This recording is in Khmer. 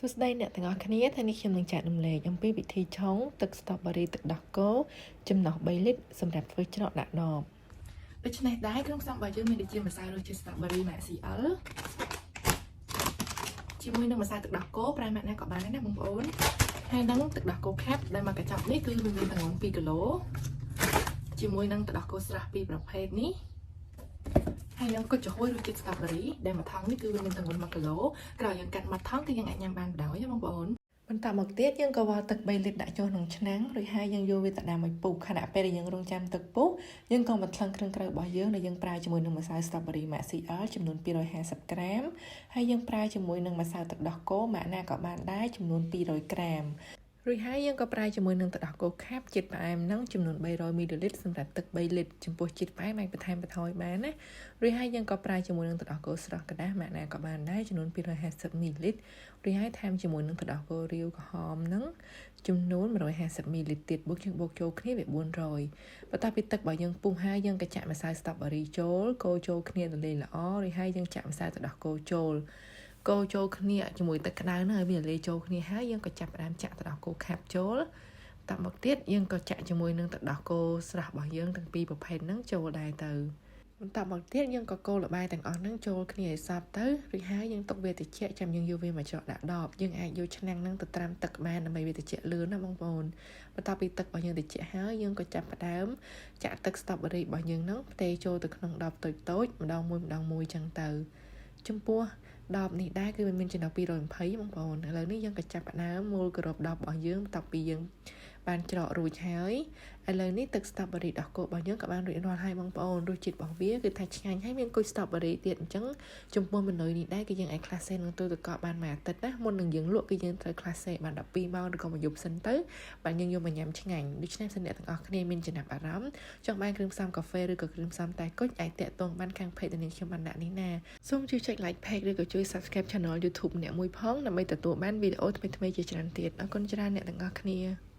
សួស្តីអ្នកទាំងអស់គ្នាថ្ងៃនេះខ្ញុំនឹងចែករំលែកអំពីវិធីឆុងទឹកស្ទ្រូប៊េរីទឹកដោះគោចំណុះ3លីត្រសម្រាប់ធ្វើច្រកដាក់ដបដូច្នេះដែរគ្រឿងផ្សំរបស់យើងមានដូចជាម្សៅរសជាតិស្ទ្រូប៊េរី MaxCL ជាមួយនឹងម្សៅទឹកដោះគោប្រៃម៉ាក់ណាក៏បានដែរណាបងប្អូនហើយនឹងទឹកដោះគោខាប់ដែលមកកញ្ចប់នេះគឺមានទម្ងន់2គីឡូជាមួយនឹងទឹកដោះគោស្រស់ពីរប្រភេទនេះហើយនឹងគុជចំហុយរសជាតិស្ទ្រូប៊េរីដែលមួយថង់នេះគឺវាមានទម្ងន់1គីឡូក្រោយយើងកាត់មួយថង់គឺយើងអាចញ៉ាំបានបណ្ដោយបងប្អូនបន្តមកទៀតយើងក៏វាល់ទឹក3លីត្រដាក់ចូលក្នុងឆ្នាំងរួចហើយយើងយកវាទៅដាំឲ្យពុះខណៈពេលដែលយើងរងចាំទឹកពុះយើងក៏បន្ថែមគ្រឿងក្រៅរបស់យើងដែលយើងប្រើជាមួយនឹងម្សៅស្ទ្រូប៊េរី MaxCL ចំនួន250ក្រាមហើយយើងប្រើជាមួយនឹងម្សៅទឹកដោះគោម៉ាក់ណាក៏បានដែរចំនួន200ក្រាមរួចហើយយើងក៏ប្រើជាមួយនឹងទឹកដោះគោខាប់ជាតិផ្អែមនឹងចំនួន300មីលីលីត្រសម្រាប់ទឹក3លីត្រចំពោះជាតិផ្អែមអាចបន្ថែមបន្ថយបានណារួចហើយយើងក៏ប្រើជាមួយនឹងទឹកដោះគោស្រស់ក្តាស់ម៉ាក់ណាក៏បានដែរចំនួន250មីលីលីត្ររួចហើយថែមជាមួយនឹងទឹកដោះគោរាវក្រហមនឹងចំនួន150មីលីលីត្រទៀតបូកចូលគ្នាវា400បន្ទាប់ពីទឹករបស់យើងពុះហើយយើងក៏ចាក់ម្សៅស្ទ្រូប៊េរីចូលកូរចូលគ្នាទៅលេងល្អរួចហើយយើងចាក់ម្សៅទឹកដោះគោចូលកូរចូលគ្នាជាមួយទឹកក្តៅហ្នឹងឲ្យវាលាយចូលគ្នាហើយយើងក៏ចាប់ផ្ដើមចាក់ទឹកដោះគោខាប់ចូលតាមមកទៀតយើងក៏ចាក់ជាមួយនឹងទឹកដោះគោស្រស់របស់យើងទាំងពីរប្រភេទហ្នឹងចូលដែរទៅបន្តមកទៀតយើងក៏កូរល្បាយទាំងអស់ហ្នឹងចូលគ្នាឲ្យសព្វទៅរួចហើយយើងទុកវាត្រជាក់ចាំយើងយកវាមកច្រកដាក់ដបយើងអាចយកឆ្នាំងហ្នឹងទៅត្រាំទឹកបានដើម្បីវាត្រជាក់លឿនណាបងប្អូនបន្ទាប់ពីទឹករបស់យើងត្រជាក់ហើយយើងក៏ចាប់ផ្ដើមចាក់ទឹកស្ទ្រូប៊េរីរបស់យើងហ្នឹងផ្ទេរចូលទៅក្នុងដបតូចៗម្ដងមួយចឹងទៅចំពោះដបនេះដែរគឺវាមានចន្លោះ220បងប្អូនឥឡូវនេះយើងក៏ចាប់ផ្ដើមមូលគ្របដបរបស់យើងបន្ទាប់ពីយើងបានច្រករួចហើយឥឡូវនេះទឹកស្ទ្រូប៊េរីដោះគោរបស់យើងក៏បានរួចរាល់ហើយបងប្អូនរសជាតិរបស់វាគឺថាឆ្ងាញ់ហើយមានគុយស្ទ្រូប៊េរីទៀតអញ្ចឹងចំពោះម៉ឺនុយនេះដែរគឺយើងអាចក្លាសេនឹងទូទឹកកកបានមួយអាទិត្យណាមុននឹងយើងលក់គឺយើងត្រូវក្លាសេបាន12ម៉ោងឬក៏មួយយប់សិនទៅបានយើងយកមកញ៉ាំឆ្ងាញ់ដូច្នេះសិនអ្នកទាំងអស់គ្នាមានចំណាប់អារម្មណ៍ចង់បានគ្រឿងផ្សំកាហ្វេឬក៏គ្រឿងផ្សំតែគុជអាចតាក់ទងបានខាង page ដែលខ្ញុំបានដាក់នេះណាសូមជួយចុច like page ឬក៏ជួយ subscribe channel YouTube អ្នកមួយផងដើម្បីទទួលបានវីដេអូថ្មីៗជាច្រើនទៀតអរគុណច្រើនអ្នកទាំងអស់គ្នា